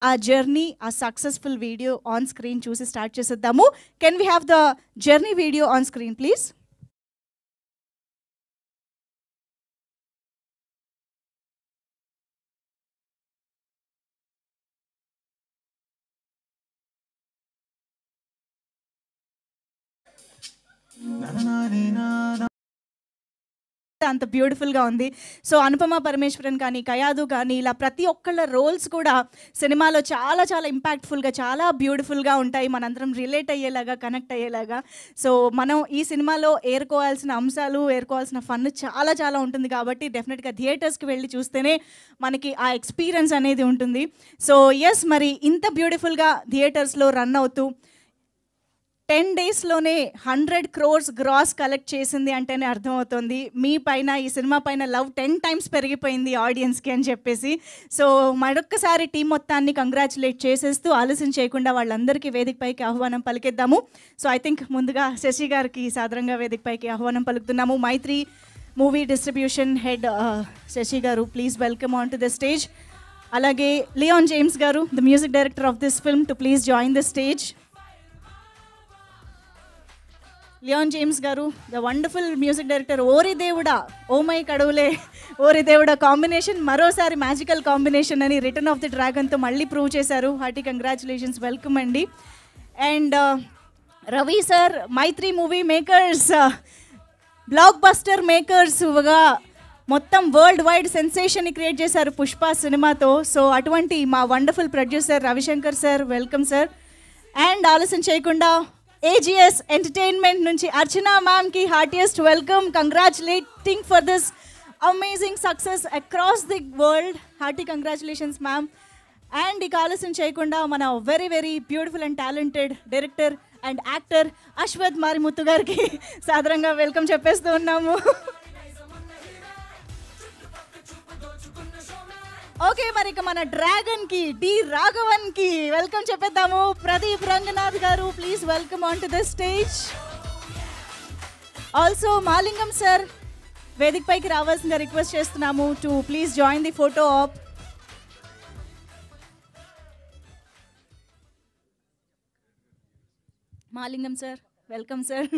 ఆ జర్నీ, ఆ successful video on screen చూసి స్టార్ట్ చేసేద్దాము. Can we have the journey video on screen please? అంత బ్యూటిఫుల్గా ఉంది. సో అనుపమ పరమేశ్వరన్ కానీ, కయాదు కానీ, ఇలా ప్రతి ఒక్కళ్ళ రోల్స్ కూడా సినిమాలో చాలా చాలా ఇంపాక్ట్ఫుల్గా, చాలా బ్యూటిఫుల్గా ఉంటాయి. మనందరం రిలేట్ అయ్యేలాగా, కనెక్ట్ అయ్యేలాగా. సో మనం ఈ సినిమాలో ఏరుకోవాల్సిన అంశాలు, ఏరుకోవాల్సిన ఫన్ చాలా చాలా ఉంటుంది కాబట్టి డెఫినెట్గా థియేటర్స్కి వెళ్ళి చూస్తేనే మనకి ఆ ఎక్స్పీరియన్స్ అనేది ఉంటుంది. సో ఎస్, మరి ఇంత బ్యూటిఫుల్గా థియేటర్స్లో రన్ అవుతూ 10 డేస్లోనే 100 crores గ్రాస్ కలెక్ట్ చేసింది అంటేనే అర్థమవుతుంది మీ పైన, ఈ సినిమా పైన లవ్ 10 times పెరిగిపోయింది ఆడియన్స్కి అని చెప్పేసి. సో మరొక్కసారి టీం మొత్తాన్ని కంగ్రాచులేట్ చేసేస్తూ ఆలస్యం చేయకుండా వాళ్ళందరికీ వేదికపైకి ఆహ్వానం పలికిద్దాము. సో ఐ థింక్ ముందుగా శశి గారికి సాదరంగా వేదికపైకి ఆహ్వానం పలుకుతున్నాము. Mythri movie distribution head Sasi గారు, please welcome on to the stage. అలాగే లియోన్ జేమ్స్ గారు, the music director of this film, to please join the stage. Leon James గారు, the wonderful music director. Ori Devuda, oh my Kadavule, Ori Devuda combination మరోసారి magical combination అని return of the డ్రాగన్తో మళ్ళీ prove చేశారు. Hearty congratulations, welcome అండి. And Ravi sir, Mythri movie makers, block buster మేకర్స్గా మొత్తం world wide సెన్సేషన్ని create చేశారు పుష్ప సినిమాతో. సో అటువంటి మా wonderful producer Ravishankar sir, welcome sir. And ఆలస్యం చేయకుండా AGS ఎంటర్టైన్మెంట్ నుంచి అర్చనా మ్యామ్కి heartiest welcome, congratulating for this amazing success across the world. Hearty congratulations ma'am. And ఇక ఆలస్యం చేయకుండా మన very very beautiful and talented director and actor Ashwath Marimuthu గారికి సాదరంగా వెల్కమ్ చెప్పేస్తూ ఉన్నాము. ఓకే, మరి ఇక మన డ్రాగన్కి, డి రాఘవన్కి వెల్కమ్ చెప్పేద్దాము. Pradeep Ranganath garu, please welcome on to the stage. Also మాలింగం sir వేదిక పైకి రావాల్సిందిగా రిక్వెస్ట్ చేస్తున్నాము to please join the photo op. Malingam sir, welcome sir.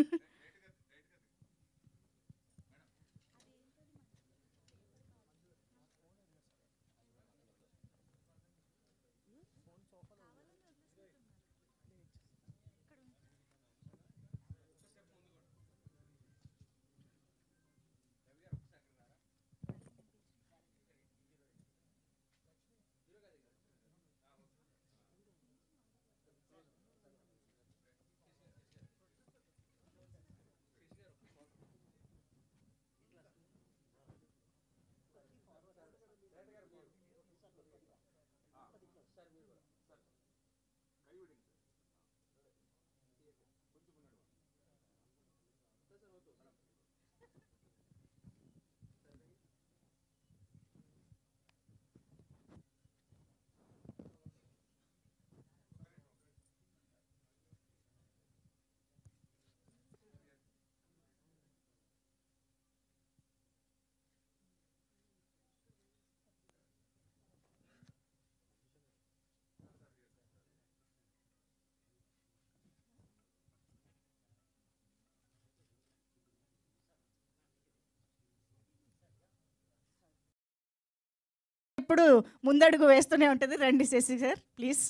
ఇప్పుడు ముందడుగు వేస్తూనే ఉంటుంది. రండి శశి సార్, ప్లీజ్.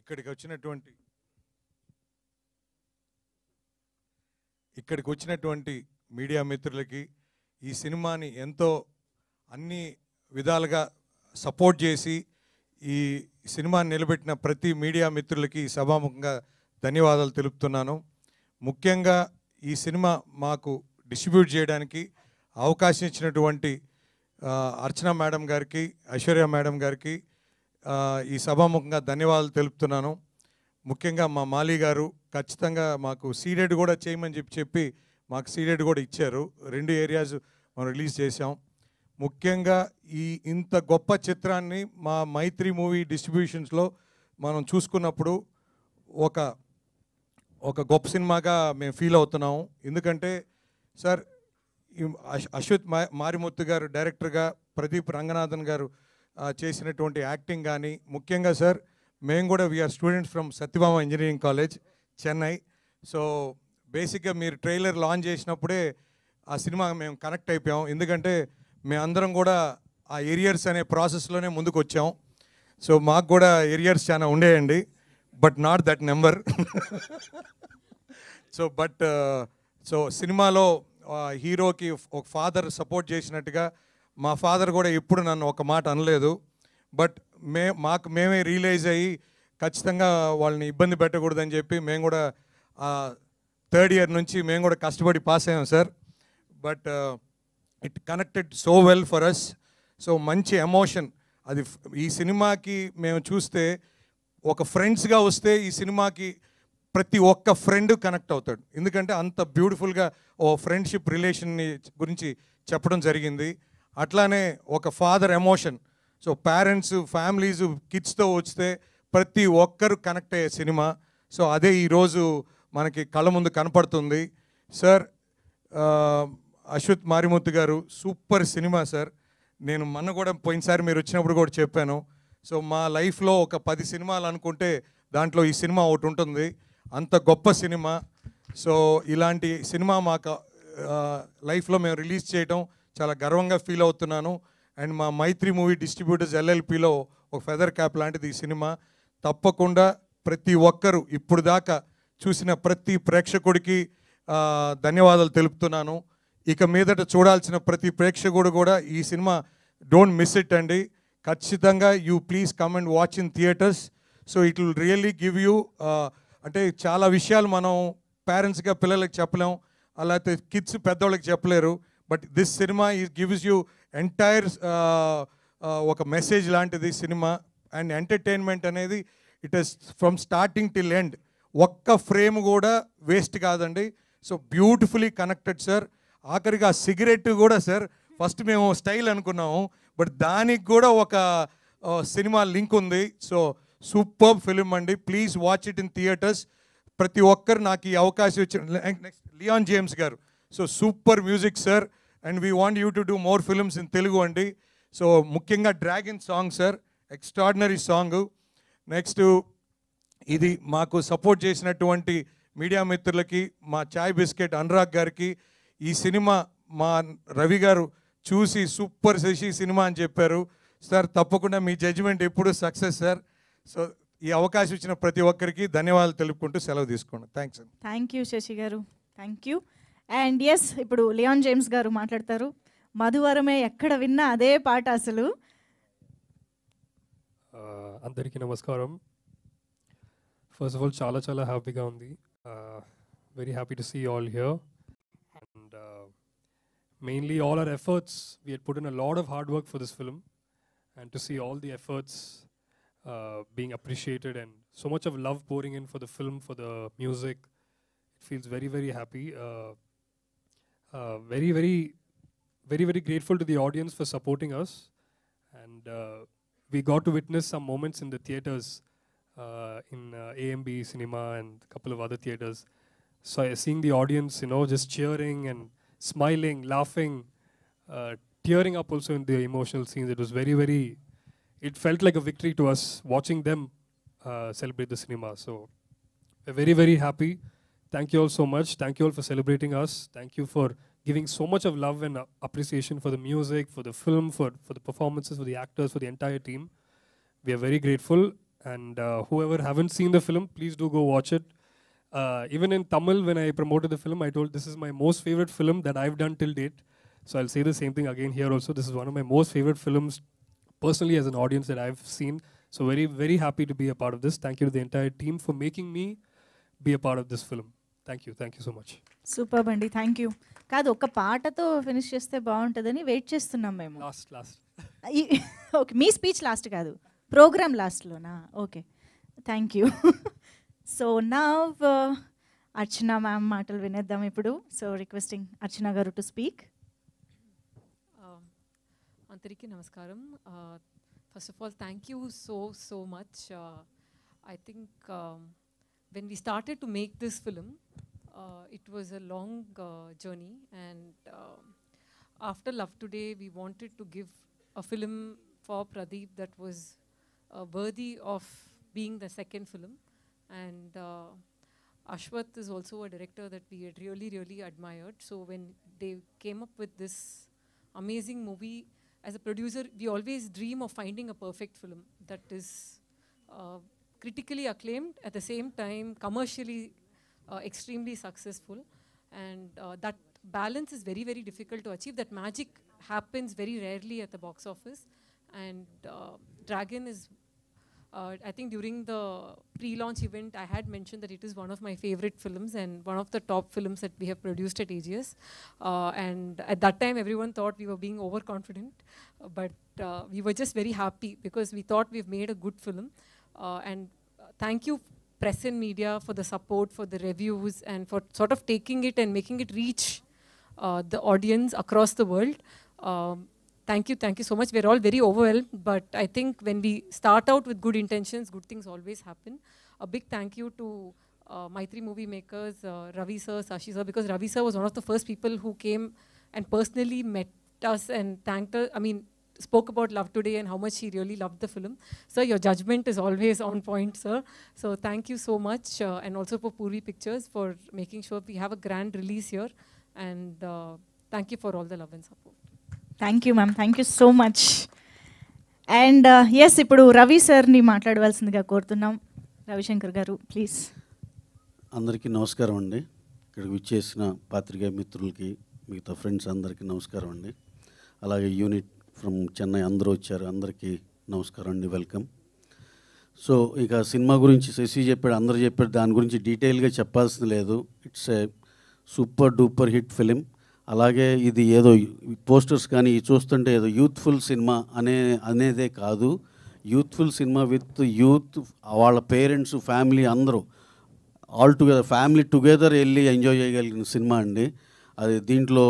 ఇక్కడికి వచ్చినటువంటి మీడియా మిత్రులకి, ఈ సినిమాని ఎంతో అన్ని విధాలుగా సపోర్ట్ చేసి ఈ సినిమాని నిలబెట్టిన ప్రతి మీడియా మిత్రులకి సభాముఖంగా ధన్యవాదాలు తెలుపుతున్నాను. ముఖ్యంగా ఈ సినిమా మాకు డిస్ట్రిబ్యూట్ చేయడానికి అవకాశం ఇచ్చినటువంటి అర్చనా మేడం గారికి, ఐశ్వర్య మేడం గారికి ఈ సభాముఖంగా ధన్యవాదాలు తెలుపుతున్నాను. ముఖ్యంగా మా మాలి గారు ఖచ్చితంగా మాకు సీడెడ్ కూడా చేయమని చెప్పి మాకు సీడెడ్ కూడా ఇచ్చారు. 2 ఏరియాస్ మనం రిలీజ్ చేసాం. ముఖ్యంగా ఇంత గొప్ప చిత్రాన్ని మా మైత్రి మూవీ డిస్ట్రిబ్యూషన్స్లో మనం చూసుకున్నప్పుడు ఒక గొప్ప సినిమాగా మేము ఫీల్ అవుతున్నాము. ఎందుకంటే సార్, అశ్వత్ మారిముత్తు గారు డైరెక్టర్గా, ప్రదీప్ రంగనాథన్ గారు చేసినటువంటి యాక్టింగ్ కానీ, ముఖ్యంగా సార్ మేము కూడా we are students from Sathyabama engineering college Chennai. So బేసిక్గా మీరు ట్రైలర్ లాంచ్ చేసినప్పుడే ఆ సినిమా మేము కనెక్ట్ అయిపోయాం. ఎందుకంటే మేమందరం కూడా ఆ ఎరియర్స్ అనే ప్రాసెస్లోనే ముందుకు వచ్చాం. సో మాకు కూడా ఎరియర్స్ చాలా ఉండేయండి, but not that number. So సినిమాలో హీరోకి ఒక ఫాదర్ సపోర్ట్ చేసినట్టుగా మా ఫాదర్ కూడా ఎప్పుడు నన్ను ఒక మాట అనలేదు. బట్ మేమే రియలైజ్ అయ్యి ఖచ్చితంగా వాళ్ళని ఇబ్బంది పెట్టకూడదని చెప్పి మేము కూడా థర్డ్ ఇయర్ నుంచి మేము కూడా కష్టపడి పాస్ అయ్యాం sir. But it connected so well for us. So మంచి ఎమోషన్ అది. ఈ సినిమాకి మేము చూస్తే ఒక ఫ్రెండ్స్గా వస్తే ఈ సినిమాకి ప్రతి ఒక్క ఫ్రెండ్ కనెక్ట్ అవుతాడు. ఎందుకంటే అంత బ్యూటిఫుల్గా ఓ ఫ్రెండ్షిప్ రిలేషన్ని గురించి చెప్పడం జరిగింది. అట్లానే ఒక father emotion. So parents, families, కిడ్స్తో వస్తే ప్రతి ఒక్కరు కనెక్ట్ అయ్యే సినిమా. సో అదే ఈరోజు మనకి కళ్ళ ముందు కనపడుతుంది. సార్ అశ్వత్ మారిముత్తు గారు సూపర్ సినిమా సార్. నేను మొన్న కూడా పోయినసారి మీరు వచ్చినప్పుడు కూడా చెప్పాను. సో మా లైఫ్లో ఒక 10 సినిమాలు అనుకుంటే దాంట్లో ఈ సినిమా ఒకటి ఉంటుంది. అంత గొప్ప సినిమా. సో ఇలాంటి సినిమా మాకు లైఫ్లో మేము రిలీజ్ చేయడం చాలా గర్వంగా ఫీల్ అవుతున్నాను. అండ్ మా మైత్రి మూవీ డిస్ట్రిబ్యూటర్స్ ఎల్ఎల్పిలో ఒక ఫెదర్ క్యాప్ లాంటిది ఈ సినిమా. తప్పకుండా ప్రతి ఒక్కరూ ఇప్పుడు దాకా చూసిన ప్రతి ప్రేక్షకుడికి ధన్యవాదాలు తెలుపుతున్నాను. ఇక మీదట చూడాల్సిన ప్రతి ప్రేక్షకుడు కూడా ఈ సినిమా డోంట్ మిస్ ఇట్ అండి. ఖచ్చితంగా you please come and watch in theatres. So it will really give you అంటే చాలా విషయాలు మనం పేరెంట్స్గా పిల్లలకి చెప్పలేం, అలాగే కిడ్స్ పెద్దవాళ్ళకి చెప్పలేరు. But this cinema gives you entire ఒక మెసేజ్ లాంటిది సినిమా. అండ్ ఎంటర్టైన్మెంట్ అనేది it is from starting till end. ఒక్క ఫ్రేమ్ కూడా వేస్ట్ కాదండి. So beautifully connected sir. ఆఖరిగా సిగరెట్ కూడా సార్ ఫస్ట్ మేము స్టైల్ అనుకున్నాము, బట్ దానికి కూడా ఒక సినిమా లింక్ ఉంది. సో సూపర్ ఫిలిం అండి. Please watch it in theatres. ప్రతి ఒక్కరు నాకు ఈ అవకాశం ఇచ్చిన నెక్స్ట్ లియాన్ జేమ్స్ గారు. So super music sir. And we want you to do more films in Telugu అండి. సో ముఖ్యంగా dragon song sir, extraordinary song. Next ఇది మాకు సపోర్ట్ చేసినటువంటి మీడియా మిత్రులకి, మా చాయ్ బిస్కెట్ అనురాగ్ గారికి, ఈ సినిమా మా రవి గారు చూసి సూపర్ శశి సినిమా అని చెప్పారు. సార్ తప్పకుండా మీ జడ్జిమెంట్ ఎప్పుడు సక్సెస్ సార్. సో ఈ అవకాశం ఇచ్చిన ప్రతి ఒక్కరికి ధన్యవాదాలు తెలుపుకుంటూ సెలవు తీసుకోండి. థ్యాంక్స్ అండి. థ్యాంక్ యూ శశి గారు, థ్యాంక్ యూ. అండ్ ఎస్, ఇప్పుడు లియాన్ జేమ్స్ గారు మాట్లాడతారు. మధువరమే ఎక్కడ విన్నా అదే పాట అసలు. అందరికీ నమస్కారం. ఫస్ట్ ఆఫ్ ఆల్ చాలా చాలా హ్యాపీగా ఉంది. Very happy to see all here. And mainly all our efforts, we had put in a lot of hard work for this film, and to see all the efforts being appreciated and so much of love pouring in for the film, for the music, it feels very very happy. Very very very very grateful to the audience for supporting us, and we got to witness some moments in the theaters, in AMB Cinema and a couple of other theaters. So seeing the audience, you know, just cheering and smiling, laughing, tearing up also in the emotional scenes. It was very, very, it felt like a victory to us watching them celebrate the cinema. So we're very, very happy. Thank you all so much. Thank you all for celebrating us. Thank you for giving so much of love and appreciation for the music, for the film, for the performances, for the actors, for the entire team. We are very grateful. And whoever haven't seen the film, please do go watch it. Even in Tamil, when I promoted the film, I told this is my most favorite film that I've done till date. So I'll say the same thing again here also. This is one of my most favorite films, personally as an audience, that I've seen. So very, very happy to be a part of this. Thank you to the entire team for making me be a part of this film. Thank you so much. Super అండి, thank you. కాదు, ఒక పాటతో finish చేస్తే బాగుంటుందని wait చేస్తున్నాం మేము. Last. Okay, మీ speech last కాదు, ప్రోగ్రామ్ లాస్ట్లోనా? Okay, thank you. సో నా అర్చన మ్యామ్ మాటలు వినేద్దాం ఇప్పుడు. సో రిక్వెస్టింగ్ అర్చన గారు టు స్పీక్. అందరికీ నమస్కారం. First of all thank you so much. I think when we started to make this film, it was a long journey, and after Love Today, we wanted to give a film for Pradeep that was worthy of being the second film. And Ashwath is also a director that we had really, really admired. So when they came up with this amazing movie, as a producer, we always dream of finding a perfect film that is critically acclaimed, at the same time commercially extremely successful. And that balance is very, very difficult to achieve. That magic happens very rarely at the box office. And Dragon is, I think during the pre-launch event, I had mentioned that it is one of my favorite films and one of the top films that we have produced at AGS. And at that time, everyone thought we were being overconfident, but we were just very happy because we thought we've made a good film. And thank you, press and media, for the support, for the reviews, and for sort of taking it and making it reach the audience across the world. Thank you so much. We're all very overwhelmed, but I think when we start out with good intentions, good things always happen. A big thank you to Maitri movie makers, Ravi sir, Sashi sir, because Ravi sir was one of the first people who came and personally met us and thanked us. I mean, spoke about Love Today and how much he really loved the film. Sir, your judgment is always on point, sir. So thank you so much, and also for Purvi Pictures for making sure we have a grand release here. And thank you for all the love and support. Thank you ma'am, thank you so much. And yes, ఇప్పుడు రవి సార్ని మాట్లాడవలసిందిగా కోరుతున్నాం. రవిశంకర్ గారు, please. అందరికీ నమస్కారం అండి. ఇక్కడికి విచ్చేసిన పాత్రికేయ మిత్రులకి, మిగతా ఫ్రెండ్స్ అందరికీ నమస్కారం అండి. అలాగే యూనిట్ ఫ్రమ్ చెన్నై అందరూ వచ్చారు, అందరికీ నమస్కారం అండి, వెల్కమ్. సో ఇక సినిమా గురించి శశి చెప్పాడు, అందరూ చెప్పాడు, దాని గురించి డీటెయిల్గా చెప్పాల్సింది లేదు. It's a super duper hit film. అలాగే ఇది ఏదో పోస్టర్స్ కానీ చూస్తుంటే ఏదో యూత్ఫుల్ సినిమా అనేదే కాదు. యూత్ఫుల్ సినిమా విత్ యూత్, వాళ్ళ పేరెంట్స్, ఫ్యామిలీ అందరూ ఆల్ టుగెదర్, ఫ్యామిలీ టుగెదర్ వెళ్ళి ఎంజాయ్ చేయగలిగిన సినిమా అండి. అది దీంట్లో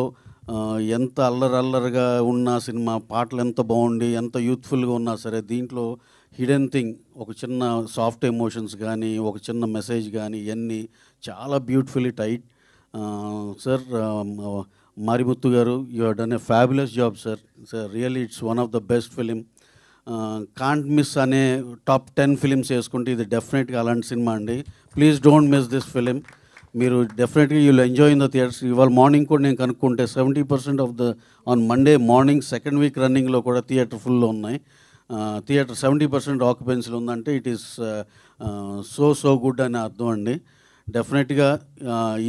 ఎంత అల్లరల్లరిగా ఉన్న సినిమా, పాటలు ఎంత బాగుండి ఎంత యూత్ఫుల్గా ఉన్నా సరే, దీంట్లో హిడెన్ థింగ్, ఒక చిన్న సాఫ్ట్ ఎమోషన్స్ కానీ, ఒక చిన్న మెసేజ్ కానీ, ఇవన్నీ చాలా బ్యూటిఫుల్లీ టైట్. సార్, మారిముత్తు గారు, you have done a fabulous job sir. Sir really it's one of the best film. Can't miss అనే టాప్ 10 ఫిలిమ్స్ వేసుకుంటే ఇది డెఫినెట్గా అలాంటి సినిమా అండి. Please don't miss this film. మీరు డెఫినెట్గా you will enjoy in the theatres. ఇవాళ morning కూడా నేను కనుక్కుంటే 70% of the on Monday morning second week రన్నింగ్లో కూడా థియేటర్ ఫుల్లో ఉన్నాయి. థియేటర్ 70% ఆక్యుపెన్సీలు ఉందంటే ఇట్ ఈస్ సో గుడ్ అని అర్థం అండి. డెఫినెట్గా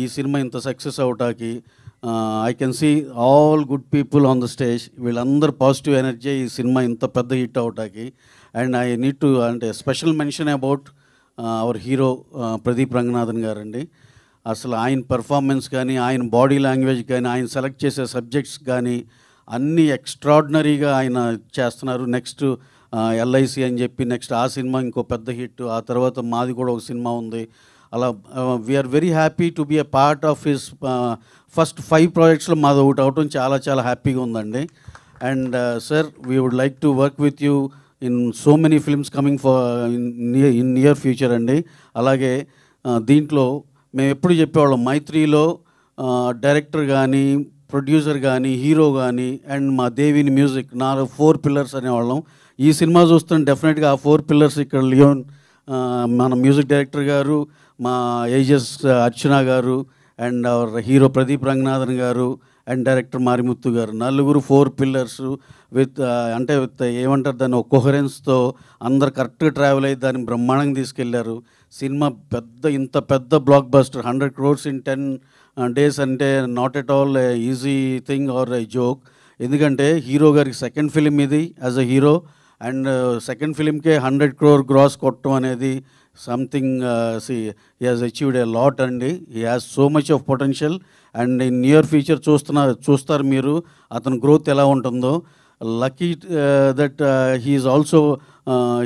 ఈ సినిమా ఇంత సక్సెస్ అవటానికి I can see all good people on the stage. వీళ్ళందరూ పాజిటివ్ ఎనర్జీ ఈ సినిమా ఇంత పెద్ద హిట్ అవటానికి. అండ్ ఐ నీడ్ టు అంటే special mention about our hero Pradeep Ranganathan గారండి. అసలు ఆయన పెర్ఫార్మెన్స్ కానీ, ఆయన బాడీ లాంగ్వేజ్ కానీ, ఆయన సెలెక్ట్ చేసే సబ్జెక్ట్స్ కానీ అన్నీ ఎక్స్ట్రాడినరీగా ఆయన చేస్తున్నారు. నెక్స్ట్ LIC అని చెప్పి నెక్స్ట్ ఆ సినిమా ఇంకో పెద్ద హిట్. ఆ తర్వాత మాది కూడా ఒక సినిమా ఉంది. అలా we are very happy to be a part of his first 5 ప్రాజెక్ట్స్లో మాది ఒకటి అవటం చాలా హ్యాపీగా ఉందండి. And sir, we would like to work with you in so many films coming in near future అండి. అలాగే దీంట్లో మేము ఎప్పుడు చెప్పేవాళ్ళం, మైత్రిలో డైరెక్టర్ కానీ, ప్రొడ్యూసర్ కానీ, హీరో కానీ, అండ్ మా దేవిని మ్యూజిక్, 4 పిల్లర్స్ అనేవాళ్ళం. ఈ సినిమా చూస్తుంటే డెఫినెట్గా ఆ 4 పిల్లర్స్ ఇక్కడ లియోన్, మన మ్యూజిక్ డైరెక్టర్ గారు, మా ఏజెస్ అర్చన గారు, and hour hero Pradeep Ranganathan గారు, అండ్ డైరెక్టర్ మారిముత్తు గారు, నలుగురు 4 పిల్లర్స్ విత్ ఏమంటారు దాన్ని, ఒక కొహరెన్స్తో అందరు కరెక్ట్గా ట్రావెల్ అయ్యి దాన్ని బ్రహ్మాండంగా తీసుకెళ్లారు. సినిమా ఇంత పెద్ద blockbuster, 100 crores in 10 days అంటే not at all easy thing or a joke. ఎందుకంటే హీరో గారికి సెకండ్ ఫిలిం ఇది as a hero, and second ఫిలింకే 100 crore గ్రాస్ కొట్టడం అనేది something. He has achieved a lot అండి. He has so much of potential. And in near future చూస్తారు మీరు అతని గ్రోత్ ఎలా ఉంటుందో. Lucky that he is also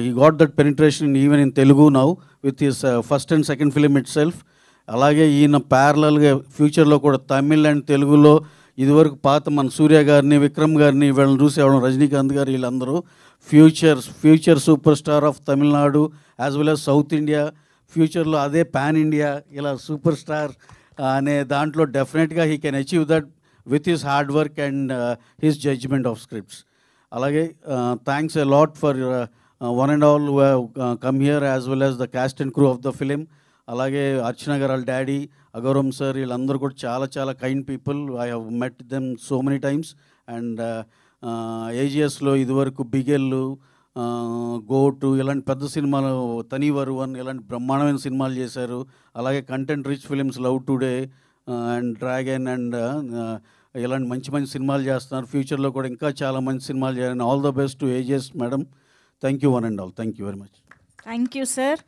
he got that penetration even in Telugu now with his first and second film it self. అలాగే ఈయన ప్యారలల్గా ఫ్యూచర్లో కూడా తమిళ్ అండ్ తెలుగులో ఇదివరకు పాత మన సూర్య గారిని, విక్రమ్ గారిని, వీళ్ళని చూసేవాళ్ళం, రజనీకాంత్ గారు, వీళ్ళందరూ future super star of Tamil Nadu as well as south India. ఫ్యూచర్లో అదే పాన్ ఇండియా ఇలా సూపర్ స్టార్ అనే దాంట్లో డెఫినెట్గా he can achieve that with his hard work and his judgment of scripts. Alage, thanks a lot for one and all who have come here, as well as the cast and crew of the film. Alage, Archana garu daddy, Agaram sir, వీళ్ళందరూ కూడా చాలా kind people. I have met them so many times. And ఏజిఎస్లో ఇదివరకు బిగెల్లు, goat ఇలాంటి పెద్ద సినిమాలు, తనీవరు one ఇలాంటి బ్రహ్మాండమైన సినిమాలు చేశారు. అలాగే content rich films love today and dragon and ఇలాంటి మంచి సినిమాలు చేస్తున్నారు. ఫ్యూచర్లో కూడా ఇంకా చాలా మంచి సినిమాలు చేయాలని all the best to AGs madam. Thank you one and all. Thank you very much. Thank you sir.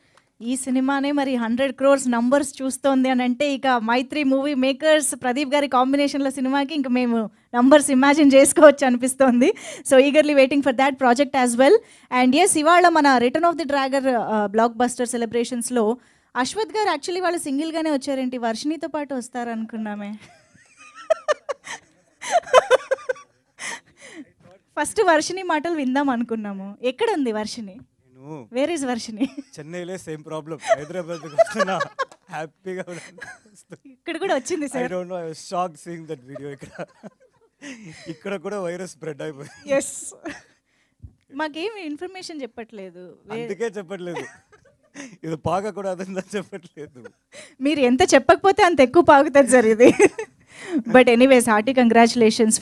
ఈ సినిమానే మరి 100 crores నంబర్స్ చూస్తోంది అని అంటే ఇక మైత్రి మూవీ మేకర్స్ ప్రదీప్ గారి కాంబినేషన్లో సినిమాకి ఇంక మేము నంబర్స్ ఇమాజిన్ చేసుకోవచ్చు అనిపిస్తోంది. So eagerly waiting for that project as well. And yes, ఇవాళ మన return of the dragon blockbuster సెలబ్రేషన్స్లో అశ్వత్ గారు యాక్చువల్లీ వాళ్ళు సింగిల్గానే వచ్చారేంటి, వర్షిణితో పాటు వస్తారనుకున్నామే. ఫస్ట్ వర్షిణి మాటలు విందాం అనుకున్నాము. ఎక్కడ ఉంది వర్షిణి? Where is Varshini? చెన్నైలో సేమ్ ప్రాబ్లం, హైదరాబాద్ వస్తున్నా హ్యాపీగా ఇక్కడ కూడా వచ్చింది sir. I don't know, I was shock seeing that video. ఇక్కడ కూడా వైరస్ స్ప్రెడ్ అయిపోయింది. ఎస్, మాకేమి ఇన్ఫర్మేషన్ చెప్పట్లేదు. అందుకే చెప్పట్లేదు, ఇది పాకకూడదని చెప్పట్లేదు. మీరు ఎంత చెప్పకపోతే అంత ఎక్కువ పాకుతుంది సార్ ఇది. But anyways, hearty congratulations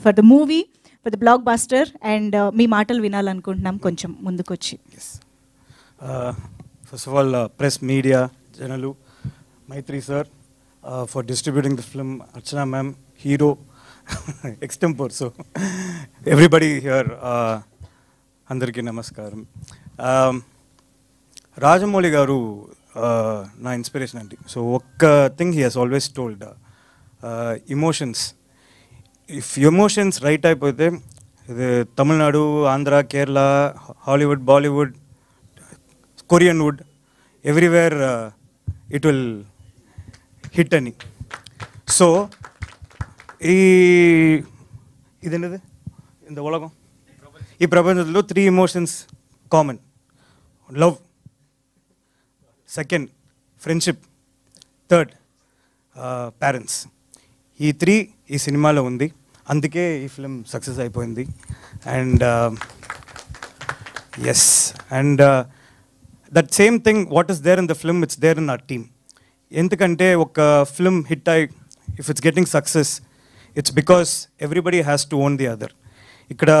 for the movie, for the blockbuster. And మీ మాటలు వినాలనుకుంటున్నాం కొంచెం ముందుకొచ్చి. First of all press, media, జనలు, Mythri sir for distributing the film, Archana ma'am, hero extempore. So everybody here, అందరికీ నమస్కారం. రాజమౌళి గారు నా ఇన్స్పిరేషన్ అండి. సో ఒక్క thing he has always told, emotions, if emotions right అయిపోతే ఇది Tamil Nadu, Andhra, Kerala, Hollywood, Bollywood, Korean would, everywhere it will hit అని. So ఇదేంటిది ఇంత ఉలగం, ఈ ప్రపంచంలో 3 emotions common: love, second friendship, third parents. ఈ 3 ఈ సినిమాలో ఉంది, అందుకే ఈ ఫిల్మ్ సక్సెస్ అయిపోయింది. And yes, and that same thing what is there in the film, it's there in our team. ఎందుకంటే ఒక ఫిల్మ్ హిట్ అయి if it's getting success, it's because everybody has to own the other. ఇక్కడ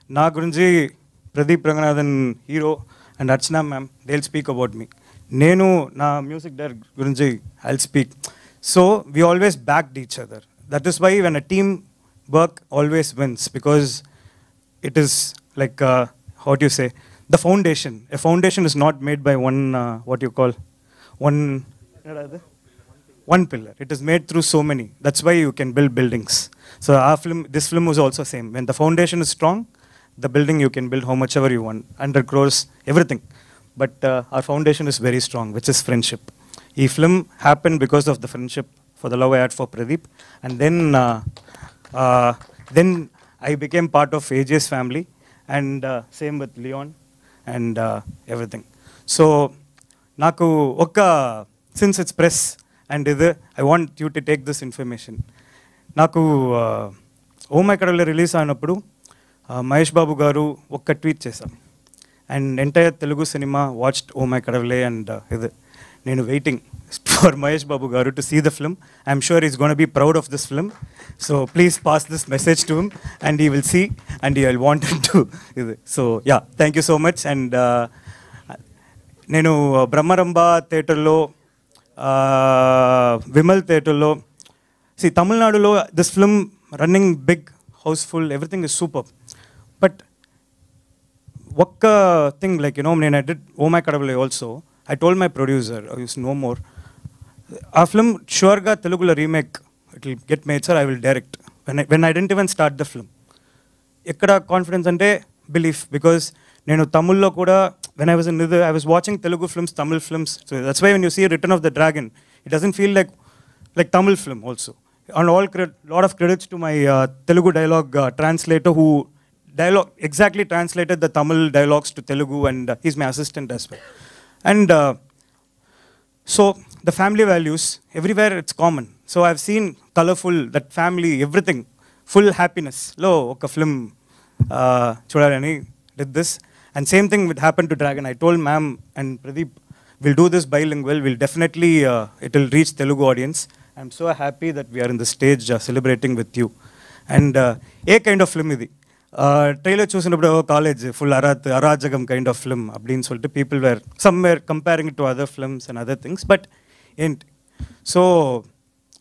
నా గురించి Pradeep Ranganathan hero and Archana ma'am, they will speak about me. నేను నా music director గురించి I will speak. So we always backed each other. That is why when a team work always wins, because it is like how do you say, the foundation. A foundation is not made by one what you call one pillar. It is made through so many. That's why you can build buildings. So our film, this film was also same. When the foundation is strong, the building you can build how much ever you want, 100 crores, everything. But our foundation is very strong, which is friendship. ఈ film happen because of the friendship, for the love I had for Pradeep. And then I became part of AGS family, and same with Leon and everything. So నాకు ఒక, since it's press and ఇది, I want you to take this information. నాకు oh my కడవలే release అయినప్పుడు మహేష్ బాబు గారు ఒక్క tweet చేశారు, and entire Telugu cinema watched oh my Kadavule. And ఇది నేను waiting for Mahesh Babu garu to see the film. I'm sure is gonna be proud of this film. So please pass this message to him and he will see and he will want to ఇది. So yeah, thank you so much. And నేను బ్రహ్మరంభ థియేటర్లో, విమల్ థియేటర్లో, తమిళనాడులో this film running big, housefull, everything is super. But ఒక్క thing, like నేను I did oh my Kadavule also. I told my producer, no more. Our film, sure, Telugu remake, it will get made, sir, I will direct. When I didn't even start the film. Ekkada confidence ante belief, because nenu Tamil lo kuda, when I was in Nidhu, I was watching Telugu films, Tamil films. So that's why when you see Return of the Dragon, it doesn't feel like Tamil film also. And lot of credits to my Telugu dialogue translator who exactly translated the Tamil dialogues to Telugu, and he's my assistant as well. And so the family values, everywhere it's common. So I've seen colourful, that family, everything full హ్యాపీనెస్లో ఒక film చూడాలని did this. And same thing with happened to Dragon. I told ma'am and Pradeep, we'll do this bilingual. We'll definitely, it will reach Telugu audience. I'm so happy that we are in the stage celebrating with you. And a kind of film idi. Trailer చూసినప్పుడు college full అరాజకం kind of film அப்படின்னு சொல்லிட்டு people were somewhere comparing it to other films and other things, but ain't. So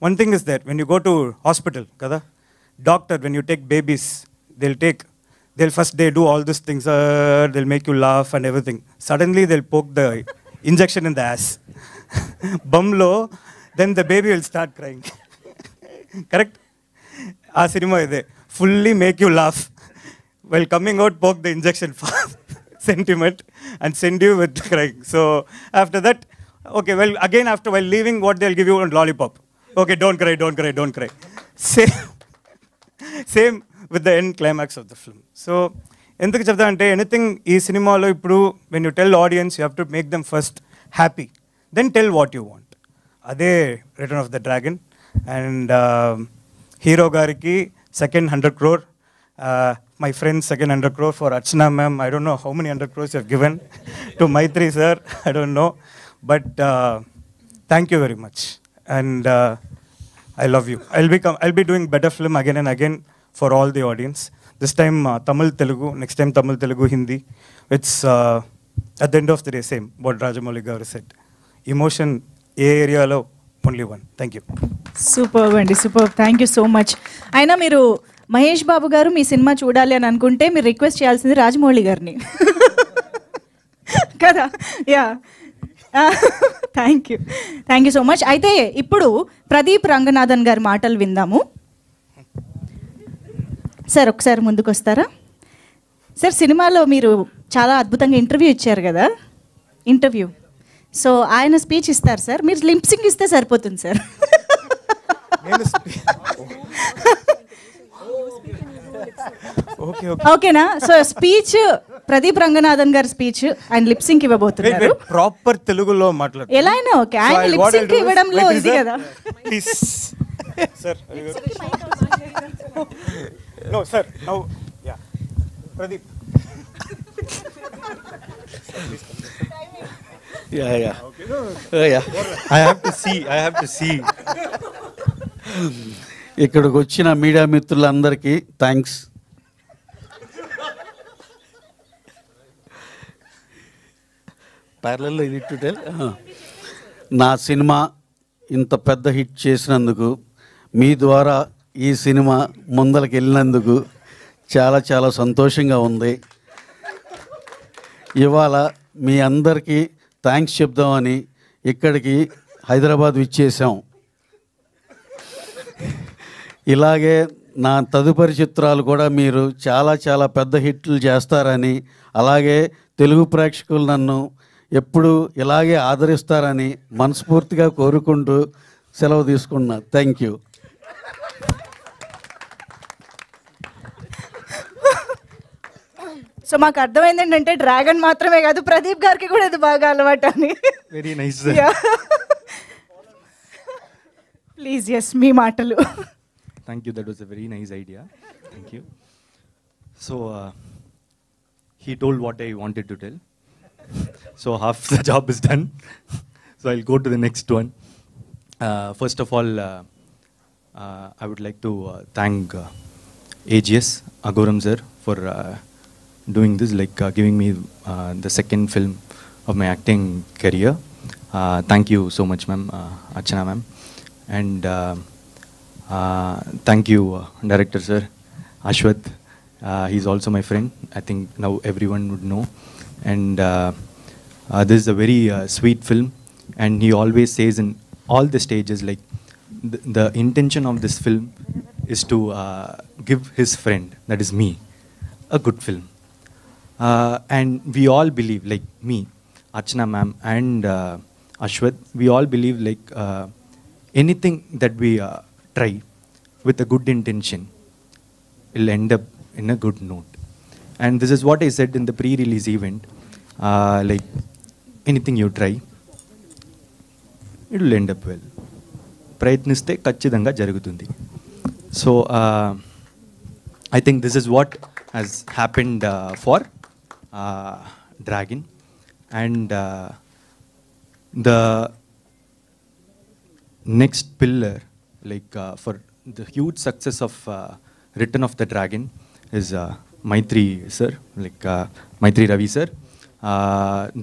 one thing is that when you go to hospital, kada, doctor, when you take babies, they'll first they do all these things, they'll make you laugh and everything. Suddenly they'll poke the injection in the ass. Bumlo, then the baby will start crying. Correct? Our cinema is there. Fully make you laugh. While coming out, poke the injection for sentiment and send you with crying. So after that, okay, well, again after while leaving, what they'll give you a lollipop. Okay, don't cry, don't cry, don't cry. Same with the end climax of the film. So ఎందుకు చెప్తా అంటే anything ఈ సినిమాలో ఇప్పుడు when you tell audience you have to make them first happy, then tell what you want. అదే return of the dragon. And hero గారికి second 100 crore, my friend's second 100 crore for Archana ma'am. I don't know how many 100 crores you have given to Maitri sir, I don't know, but thank you very much. And I love you. I'll be doing better film again and again for all the audience. This time Tamil Telugu, next time Tamil Telugu Hindi. It's at the end of the day same what Rajamouli garu said. Emotion ఏ ఏరియాలో only one. Thank you. Super అండి, super. Thank you so much. అయినా మీరు మహేష్ బాబు గారు మీ cinema చూడాలి అని అనుకుంటే మీరు రిక్వెస్ట్ చేయాల్సింది రాజమౌళి గారిని కదా. Yeah, thank you so much. అయితే ఇప్పుడు ప్రదీప్ రంగనాథన్ గారి మాటలు విందాము. సార్ ఒకసారి ముందుకు వస్తారా? సార్ సినిమాలో మీరు చాలా అద్భుతంగా ఇంటర్వ్యూ ఇచ్చారు కదా, ఇంటర్వ్యూ. సో ఆయన స్పీచ్ ఇస్తారు సార్, మీరు లింప్సింగ్ ఇస్తే సరిపోతుంది సార్. ఓకేనా? సో స్పీచ్ ప్రదీప్ రంగనాథన్ గారి స్పీచ్ ఆయన లిప్సింగ్ ఇవ్వబోతున్నారు. ప్రాపర్ తెలుగులో మాట్లాడు. ఎలా అయినా ఓకే, ఆయన లిప్సింగ్ ఇవ్వడంలో ఇది కదా. Sir no sir, now yeah, Pradeep. Yeah. I have to see. ఇక్కడికి వచ్చిన మీడియా మిత్రులందరికీ థ్యాంక్స్. ప్యారలల్లో ఇది టు టెల్, నా సినిమా ఇంత పెద్ద హిట్ చేసినందుకు, మీ ద్వారా ఈ సినిమా ముందరికి వెళ్ళినందుకు చాలా చాలా సంతోషంగా ఉంది. ఇవాళ మీ అందరికీ థ్యాంక్స్ చెప్దామని ఇక్కడికి హైదరాబాద్ విచ్చేసాం. ఇలాగే నా తదుపరి చిత్రాలు కూడా మీరు చాలా చాలా పెద్ద హిట్లు చేస్తారని, అలాగే తెలుగు ప్రేక్షకులు నన్ను ఎప్పుడు ఇలాగే ఆదరిస్తారని మనస్ఫూర్తిగా కోరుకుంటూ సెలవు తీసుకున్నా. Thank you. సో మాకు అర్థమైంది ఏంటంటే డ్రాగన్ మాత్రమే కాదు, ప్రదీప్ గారికి కూడా ఇది బాగా అలవాటు అని. Very nice. ప్లీజ్ ఎస్, మీ మాటలు. Thank you. That was a very nice idea. Thank you. So he told what I wanted to tell. So half the job is done. So I'll go to the next one. First of all, I would like to thank AGS Agoram sir for doing this, like giving me the second film of my acting career. Thank you so much, ma'am, Archana ma'am, and thank you, director sir, Ashwath. He's also my friend. I think now everyone would know. And this is a very sweet film. And he always says in all the stages, like the intention of this film is to give his friend, that is me, a good film. And we all believe, like me, Archana ma'am, and Ashwath, we all believe like anything that we try with a good intention will end up in a good note. And this is what I said in the pre-release event. Like anything you try, it will end up well. ప్రయత్నిస్తే ఖచ్చితంగా జరుగుతుంది. So I think this is what has happened for Dragon. And the next pillar, like for the huge success of Return of the Dragon, is Maitri sir, like Maitri Ravi sir.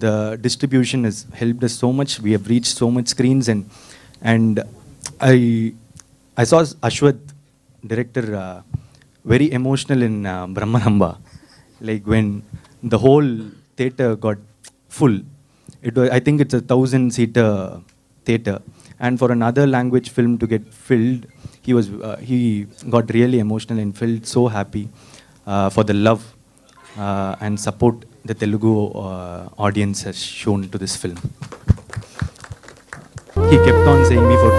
The distribution has helped us so much. We have reached so much screens, and I saw Ashwath, director, very emotional in Brahmanamba. Like when the whole theatre got full. It was, I think it's a 1,000-seater theatre, and for another language film to get filled, he got really emotional and felt so happy for the love and support the Telugu audience has shown to this film. He kept on saying me for